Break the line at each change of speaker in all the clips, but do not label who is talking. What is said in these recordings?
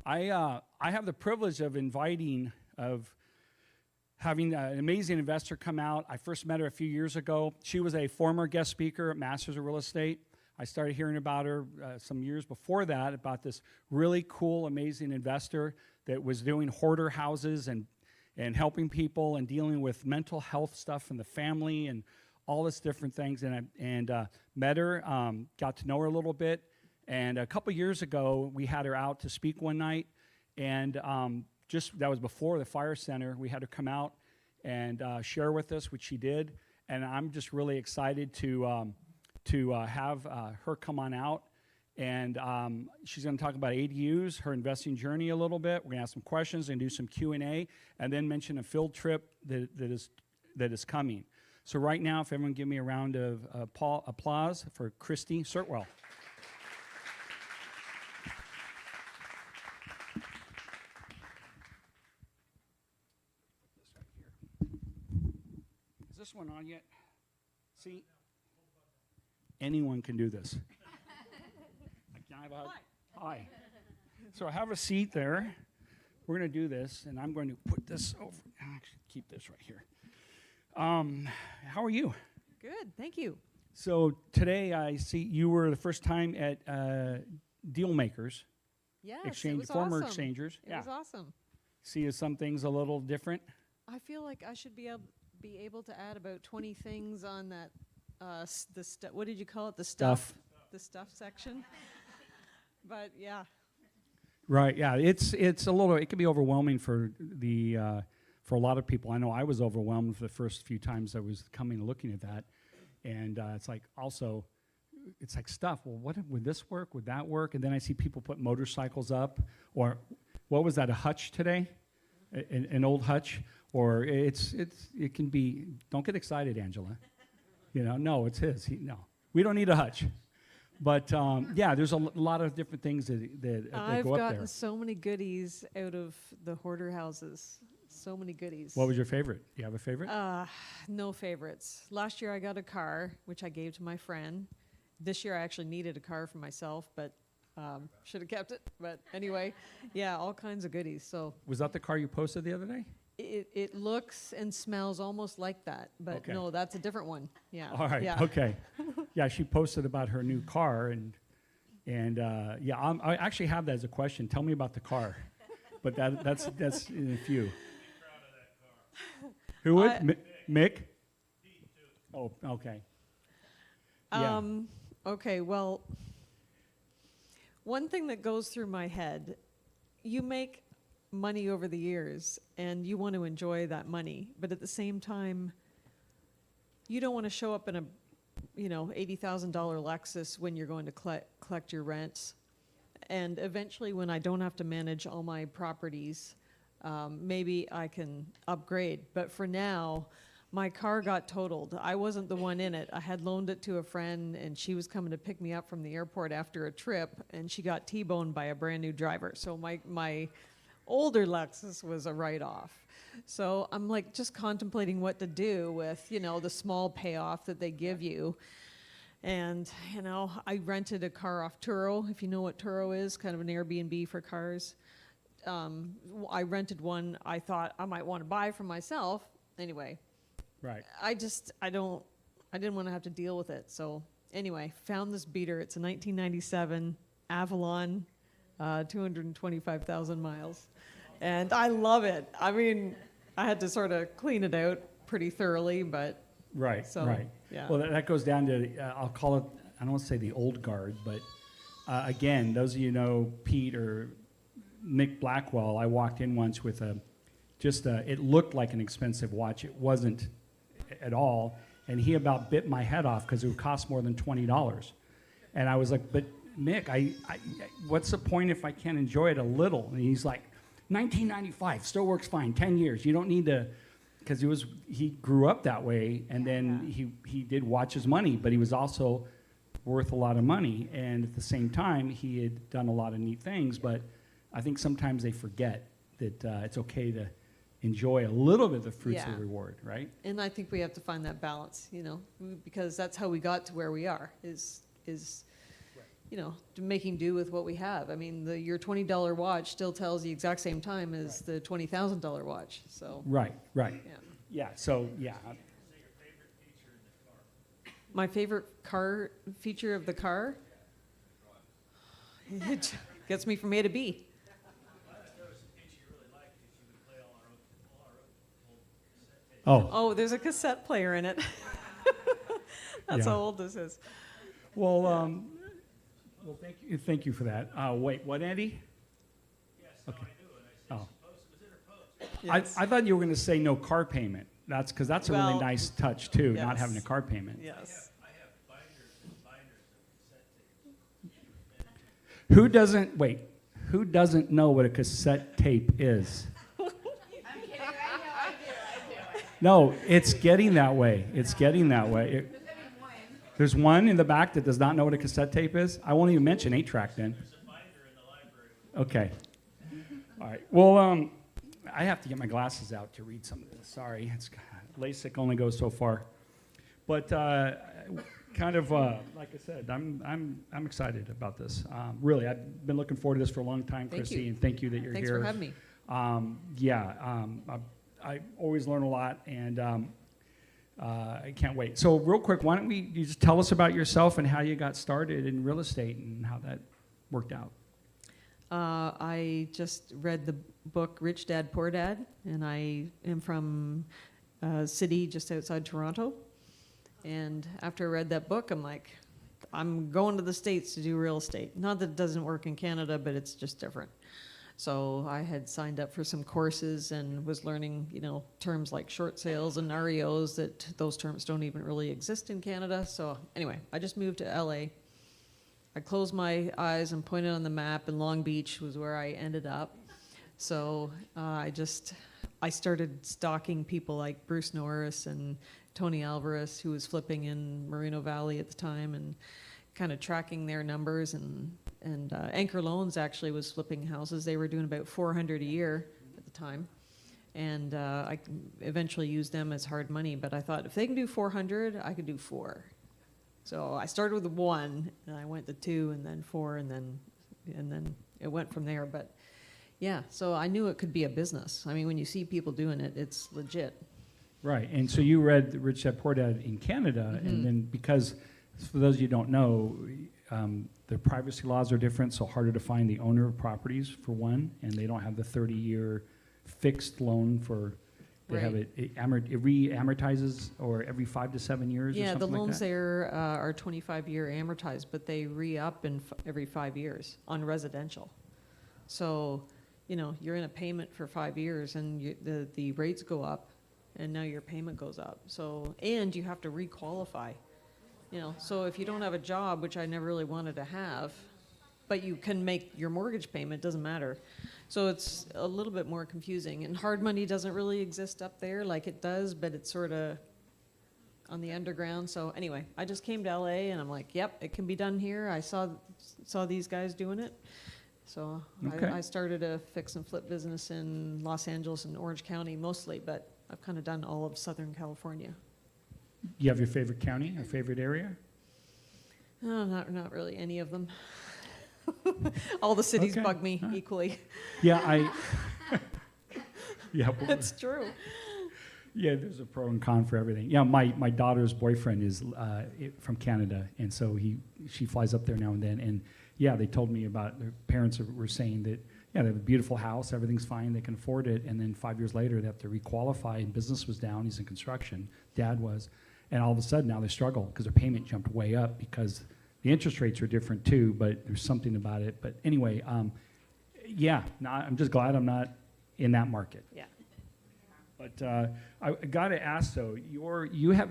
I have the privilege of having an amazing investor come out. I first met her a few years ago. She was a former guest speaker at Masters of Real Estate. I started hearing about her some years before that, about this really cool, amazing investor that was doing hoarder houses and helping people and dealing with mental health stuff in the family and all this different things. And I met her, got to know her a little bit. And a couple years ago, we had her out to speak one night. And that was before the Fire Center. We had her come out and share with us, which she did. And I'm just really excited to have her come on out. And she's going to talk about ADUs, her investing journey a little bit. We're going to ask some questions and do some Q&A, and then mention a field trip that is coming. So right now, if everyone give me a round of applause for Christy Sirtwell. Is this one on yet? See? Anyone can do this. Hi. So I have a seat there. We're going to do this, and I'm going to put this over. Actually, keep this right here. How are you?
Good, thank you.
So today I see you were the first time at Dealmakers.
Yes,
Exchange,
it was
former
awesome.
exchangers.
It was awesome.
See some things a little different.
I feel like I should be able to add about 20 things on that. What did you call it? The stuff. The stuff section. But yeah.
Right. Yeah. It's a little. It can be overwhelming for a lot of people. I know I was overwhelmed for the first few times I was coming and looking at that, and it's like also, it's like stuff. Well, would this work? Would that work? And then I see people put motorcycles up, or what was that? A hutch today, an old hutch, or it can be. Don't get excited, Angela. No, it's his. No, we don't need a hutch. But yeah, there's a lot of different things that go up there.
I've gotten so many goodies out of the hoarder houses. So many goodies.
What was your favorite? Do you have a favorite?
No favorites. Last year I got a car, which I gave to my friend. This year I actually needed a car for myself, but should have kept it. But anyway, yeah, all kinds of goodies. So
was that the car you posted the other day?
It looks and smells almost like that, but
okay.
No, that's a different one. Yeah.
All right. Yeah. Okay. Yeah, she posted about her new car, and yeah, I actually have that as a question. Tell me about the car, but that's in a few. Who would? Mick? Oh, okay. Yeah.
Okay, well, one thing that goes through my head, you make money over the years and you want to enjoy that money, but at the same time, you don't want to show up in a, $80,000 Lexus when you're going to collect your rents. And eventually when I don't have to manage all my properties, maybe I can upgrade. But for now, my car got totaled. I wasn't the one in it. I had loaned it to a friend, and she was coming to pick me up from the airport after a trip, and she got T-boned by a brand new driver. So my older Lexus was a write-off. So I'm like just contemplating what to do with, the small payoff that they give you. And, I rented a car off Turo, if you know what Turo is, kind of an Airbnb for cars. I rented one I thought I might want to buy for myself. Anyway,
right.
I didn't want to have to deal with it. So anyway, found this beater. It's a 1997 Avalon, 225,000 miles. And I love it. I mean, I had to sort of clean it out pretty thoroughly, but.
Right,
so,
right.
Yeah.
Well, that goes down to, I'll call it, I don't want to say the old guard, but again, those of you know Pete or Mick Blackwell, I walked in once with it looked like an expensive watch. It wasn't at all. And he about bit my head off because it would cost more than $20. And I was like, but Mick, what's the point if I can't enjoy it a little? And he's like, 1995, still works fine, 10 years. You don't need to, because he grew up that way, and then he did watch his money, but he was also worth a lot of money. And at the same time, he had done a lot of neat things, but I think sometimes they forget that it's okay to enjoy a little bit of the fruits of the reward, right?
And I think we have to find that balance, because that's how we got to where we are, is making do with what we have. I mean, your $20 watch still tells the exact same time as the $20,000 watch, so,
Right, right.
yeah.
Yeah, so, yeah.
My favorite car feature of the car? It gets me from A to B.
Oh,
Oh, there's a cassette player in it. That's
Yeah.
how old this is.
well, well, thank you for that. Wait, what, Andy? Okay. Oh.
Yes.
I thought you were going to say no car payment. Because that's a really
Well,
nice touch, too, not
yes.
having a car payment.
Yes.
Who doesn't know what a cassette tape is? No, it's getting that way. It's getting that way. There's one in the back that does not know what a cassette tape is. I won't even mention 8-track then. Okay. All right. Well, I have to get my glasses out to read some of this. Sorry, LASIK only goes so far. But kind of like I said, I'm excited about this. Really, I've been looking forward to this for a long time,
Thank
Chrissy,
you.
and thank you that you're
Thanks
here.
for having me.
I always learn a lot, and I can't wait. So real quick, why don't you just tell us about yourself and how you got started in real estate and how that worked out?
I just read the book Rich Dad, Poor Dad, and I am from a city just outside Toronto. And after I read that book, I'm like, I'm going to the States to do real estate. Not that it doesn't work in Canada, but it's just different. So I had signed up for some courses and was learning, terms like short sales and REOs, that those terms don't even really exist in Canada. So anyway, I just moved to LA. I closed my eyes and pointed on the map, and Long Beach was where I ended up. So I started stalking people like Bruce Norris and Tony Alvarez, who was flipping in Moreno Valley at the time, and kind of tracking their numbers. And Anchor Loans actually was flipping houses. They were doing about 400 a year at the time. And I eventually used them as hard money. But I thought, if they can do 400, I could do 4. So I started with 1, and I went to 2, and then 4, and then it went from there. But yeah, so I knew it could be a business. I mean, when you see people doing it, it's legit.
Right, and so you read Rich Dad Poor Dad in Canada, and then because, for those of you who don't know, the privacy laws are different, so harder to find the owner of properties, for one, and they don't have the 30-year fixed loan for, they have
Right.
it re-amortizes or every 5 to 7 years or
Yeah, the
something like
loans
that?
there are 25-year amortized, but they re-up every 5 years on residential. So, you're in a payment for 5 years, and the rates go up, and now your payment goes up. So, and you have to re-qualify. So if you don't have a job, which I never really wanted to have, but you can make your mortgage payment, doesn't matter. So it's a little bit more confusing. And hard money doesn't really exist up there like it does, but it's sort of on the underground. So anyway, I just came to LA, and I'm like, yep, it can be done here. I saw these guys doing it. So
Okay.
I started a fix and flip business in Los Angeles and Orange County mostly, but I've kind of done all of Southern California.
You have your favorite county or favorite area?
Oh, not really any of them. All the cities
Okay.
bug me
Huh.
equally.
Yeah, yeah, well,
It's true.
yeah, there's a pro and con for everything. Yeah, my daughter's boyfriend is from Canada, and so she flies up there now and then. And yeah, they told me about their parents were saying that, yeah, they have a beautiful house, everything's fine, they can afford it, and then 5 years later they have to requalify, and business was down, he's in construction, dad was, and all of a sudden now they struggle because their payment jumped way up because the interest rates are different too, but there's something about it. But anyway, yeah, I'm just glad I'm not in that market.
Yeah.
But I got to ask though, you have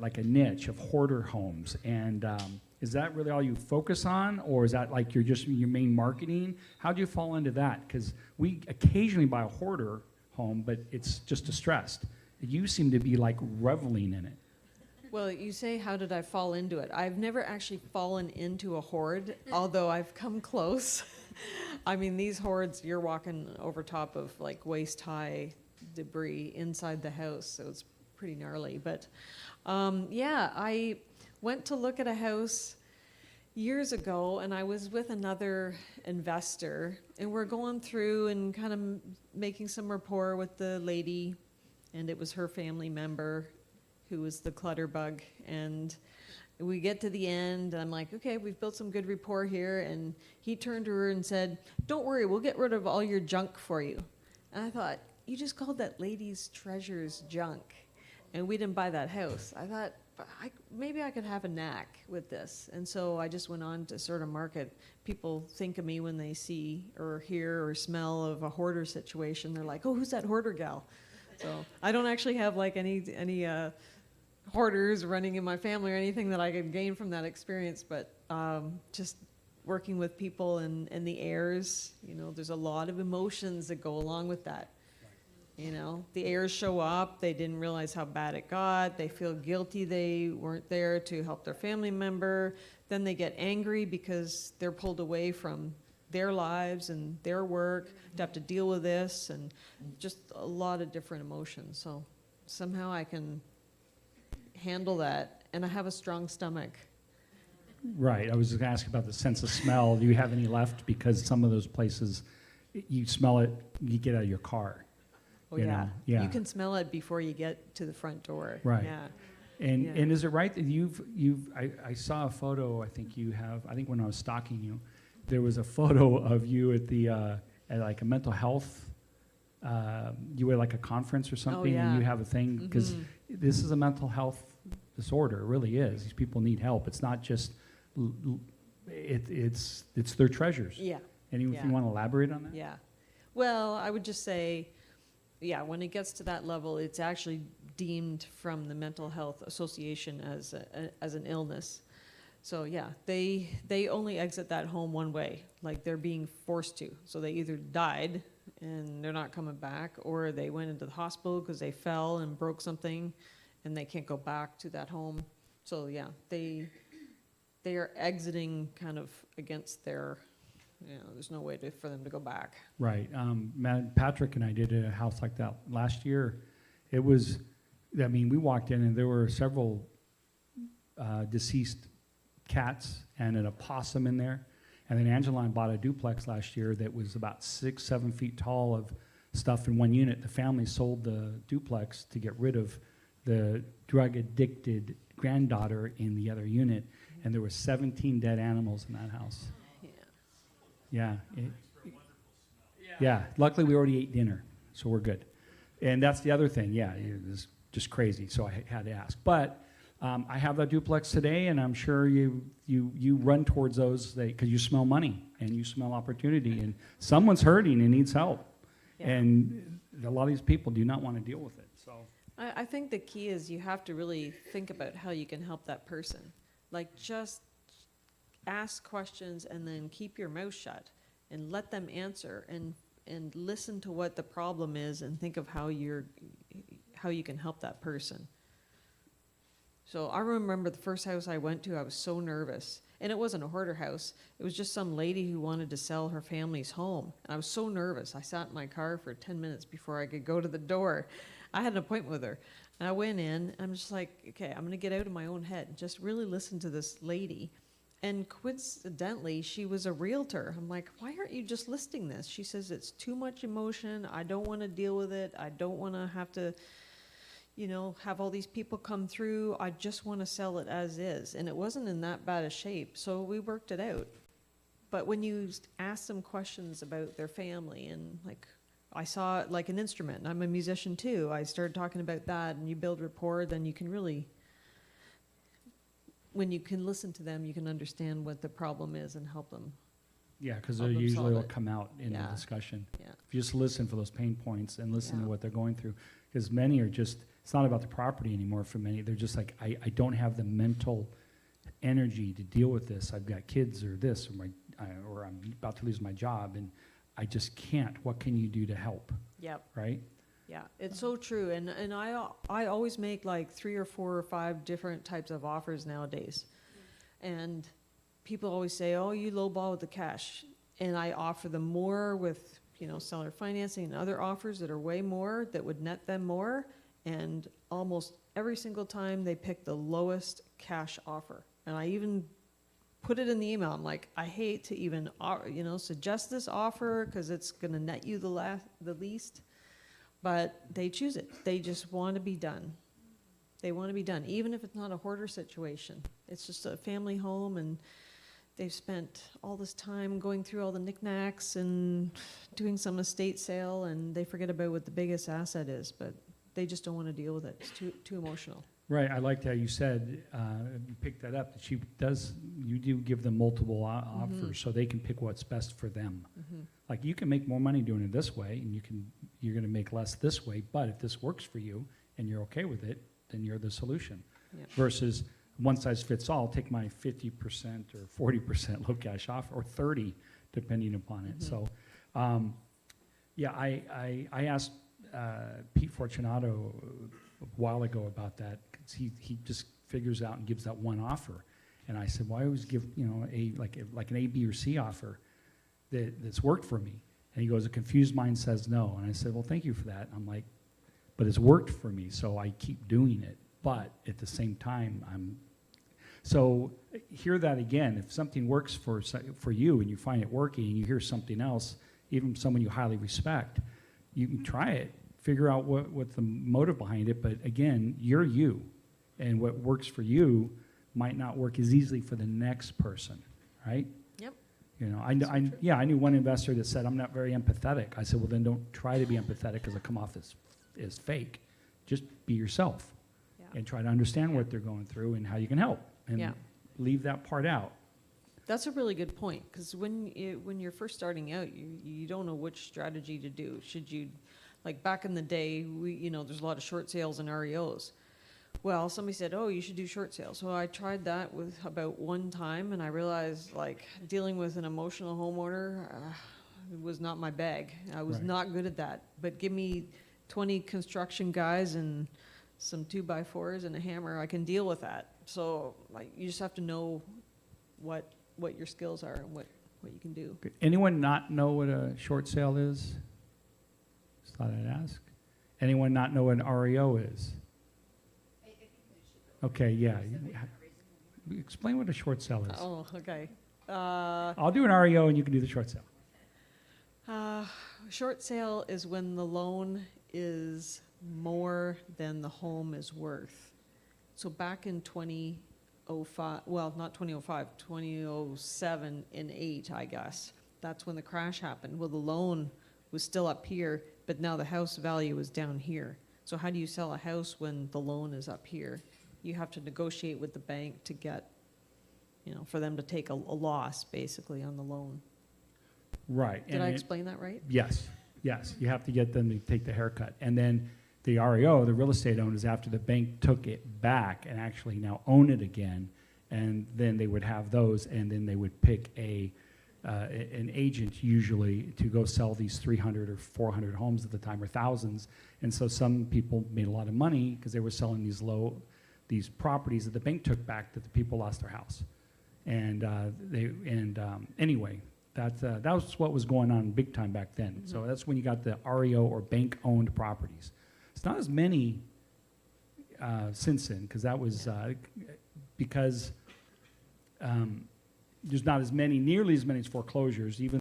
like a niche of hoarder homes, and is that really all you focus on, or is that like your main marketing? How do you fall into that? Because we occasionally buy a hoarder home, but it's just distressed. You seem to be like reveling in it.
Well, you say, how did I fall into it? I've never actually fallen into a hoard, although I've come close. I mean, these hoards, you're walking over top of like waist-high debris inside the house, so it's pretty gnarly. But yeah, I went to look at a house years ago, and I was with another investor, and we're going through and kind of making some rapport with the lady, and it was her family member who was the clutter bug. And we get to the end, and I'm like, okay, we've built some good rapport here. And he turned to her and said, "Don't worry, we'll get rid of all your junk for you." And I thought, you just called that lady's treasures junk, and we didn't buy that house. I thought, maybe I could have a knack with this. And so I just went on to sort of market. People think of me when they see or hear or smell of a hoarder situation. They're like, "Oh, who's that hoarder gal?" So I don't actually have like any hoarders running in my family or anything that I could gain from that experience, but just working with people and the heirs, there's a lot of emotions that go along with that. The heirs show up, they didn't realize how bad it got, they feel guilty they weren't there to help their family member, then they get angry because they're pulled away from their lives and their work to have to deal with this, and just a lot of different emotions. So somehow I can handle that, and I have a strong stomach.
Right. I was going to ask about the sense of smell. Do you have any left? Because some of those places, you smell it, you get out of your car.
Oh,
you
yeah.
know? Yeah.
You can smell it before you get to the front door.
Right.
Yeah.
And
Yeah.
and is it right that I saw a photo, I think you have, I think when I was stalking you, there was a photo of you at like a mental health, you were at like a conference or something,
yeah.
and you have a thing, because
Mhm.
this is a mental health disorder, it really is. These people need help. It's not just, it's their treasures.
Yeah.
Anything
Yeah.
you want to elaborate on that?
Yeah. Well, I would just say, yeah, when it gets to that level, it's actually deemed from the Mental Health Association as an illness. So yeah, they only exit that home one way, like they're being forced to. So they either died and they're not coming back, or they went into the hospital because they fell and broke something, and they can't go back to that home. So yeah, they are exiting kind of against their, there's no way for them to go back.
Right. Patrick and I did a house like that last year. It was, we walked in and there were several deceased cats and an opossum in there. And then Angeline bought a duplex last year that was about 6-7 feet tall of stuff in one unit. The family sold the duplex to get rid of the drug-addicted granddaughter in the other unit, and there were 17 dead animals in that house.
Yeah.
Yeah. Yeah. Luckily, we already ate dinner, so we're good. And that's the other thing. Yeah, it's just crazy. So I had to ask. But I have that duplex today, and I'm sure you run towards those because you smell money and you smell opportunity, and someone's hurting and needs help.
Yeah.
And a lot of these people do not want to deal with it. So
I think the key is you have to really think about how you can help that person. Like, just ask questions and then keep your mouth shut and let them answer, and listen to what the problem is and think of how you can help that person. So I remember the first house I went to, I was so nervous. And it wasn't a hoarder house. It was just some lady who wanted to sell her family's home. And I was so nervous. I sat in my car for 10 minutes before I could go to the door. I had an appointment with her. And I went in, I'm just like, okay, I'm going to get out of my own head and just really listen to this lady. And coincidentally, she was a realtor. I'm like, why aren't you just listing this? She says, it's too much emotion. I don't want to deal with it. I don't want to have to, have all these people come through. I just want to sell it as is. And it wasn't in that bad a shape, so we worked it out. But when you ask them questions about their family, and like, I saw it like an instrument, and I'm a musician too. I started talking about that, and you build rapport, then you can really, when you can listen to them, you can understand what the problem is and help them.
yeah, because
Help
they
them
usually
solve
will
it.
come out in the
Yeah.
discussion.
Yeah.
If you just listen for those pain points and listen to
Yeah.
what they're going through, because many are just, it's not about the property anymore for many. They're just like, I don't have the mental energy to deal with this. I've got kids or this, or I'm about to lose my job, and I just can't. What can you do to help,
Yep.
right?
Yeah, it's so true. And I always make like 3 or 4 or 5 different types of offers nowadays. And people always say, oh, you lowball with the cash. And I offer them more with, seller financing and other offers that are way more, that would net them more. And almost every single time they pick the lowest cash offer. And I even put it in the email. I'm like, I hate to even, suggest this offer because it's going to net you the least. But they choose it. They just want to be done. They want to be done, even if it's not a hoarder situation. It's just a family home, and they've spent all this time going through all the knickknacks and doing some estate sale, and they forget about what the biggest asset is, but they just don't want to deal with it. It's too emotional.
Right, I liked how you said, you picked that up, that you do give them multiple offers, so they can pick what's best for them. Like, you can make more money doing it this way, and you're gonna make less this way, but if this works for you, and you're okay with it, then you're the solution.
Yep.
Versus one size fits all, take my 50% or 40% low cash offer, or 30, depending upon it. So, yeah, I asked Pete Fortunato a while ago about that, 'cause he just figures out and gives that one offer. And I said, well, I always give, like an A, B, or C offer that's worked for me. And he goes, a confused mind says no. And I said, well, thank you for that. I'm like, but it's worked for me, so I keep doing it. But at the same time, so hear that again. If something works for you and you find it working, and you hear something else, even someone you highly respect, you can try it, figure out what the motive behind it. But again, you're you, and what works for you might not work as easily for the next person, right?
Yep.
I knew one investor that said, I'm not very empathetic. I said, well, then don't try to be empathetic because it'll come off as fake. Just be yourself and try to understand what they're going through and how you can help, and leave that part out.
That's a really good point, because when you're first starting out, you don't know which strategy to do. Should you, like back in the day, there's a lot of short sales and REOs. Well, somebody said, oh, you should do short sales. So I tried that with about one time, and I realized, like, dealing with an emotional homeowner was not my bag. I was not good at that. But give me 20 construction guys and some 2x4s and a hammer, I can deal with that. So, like, you just have to know what your skills are and what you can do.
Okay. Anyone not know what a short sale is? Just thought I'd ask. Anyone not know what an REO is? Okay, yeah. Explain what a short sale is.
Oh, okay.
I'll do an REO and you can do the short sale.
Short sale is when the loan is more than the home is worth. So back in 2005, well, not 2005, 2007 and 8, I guess. That's when the crash happened. Well, the loan was still up here, but now the house value is down here. So how do you sell a house when the loan is up here? You have to negotiate with the bank to get, for them to take a loss, basically, on the loan.
Right.
Did I explain that right?
Yes. You have to get them to take the haircut. And then the REO, the real estate owners, after the bank took it back and actually now own it again, and then they would have those, and then they would pick an agent usually to go sell these 300 or 400 homes at the time, or thousands. And so some people made a lot of money because they were selling these properties that the bank took back that the people lost their house. And anyway, that was what was going on big time back then. So that's when you got the REO, or bank-owned properties. It's not as many since then, because that was because there's not nearly as many foreclosures, even